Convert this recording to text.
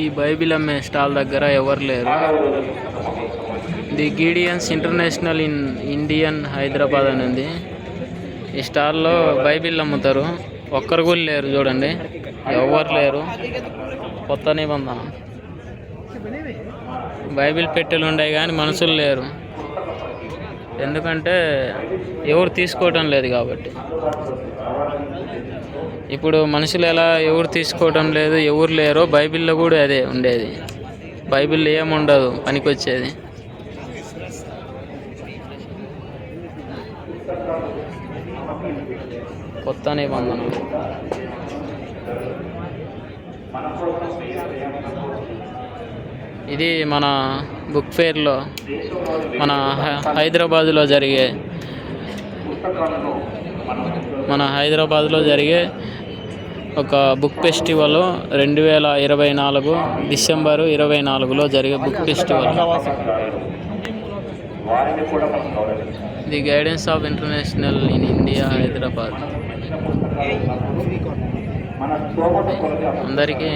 ఈ బైబిల్ అమ్మే స్టాల్ దగ్గర ఎవరు లేరు. The Gideons international in Indian Hyderabad అని ఉంది. ఈ స్టాల్లో బైబిల్ అమ్ముతారు. ఒక్కరు కూడా లేరు చూడండి, ఎవరు లేరు. కొత్త నిబంధన బైబిల్ పెట్టెలు ఉన్నాయి కానీ మనుషులు లేరు. ఎందుకంటే ఎవరు తీసుకోవటం లేదు కాబట్టి. ఇప్పుడు మనుషులు ఎలా ఎవరు తీసుకోవటం లేదు, ఎవరు లేరో బైబిల్లో కూడా అదే ఉండేది. బైబిల్లో ఏముండదు పనికొచ్చేది. కొత్త నిబంధన ఇది మన బుక్ ఫేర్లో మన హైదరాబాదులో జరిగే ఒక బుక్ ఫెస్టివల్ 2024 డిసెంబరు 24లో జరిగే book festival. The guidance of international in India Hyderabad. అందరికీ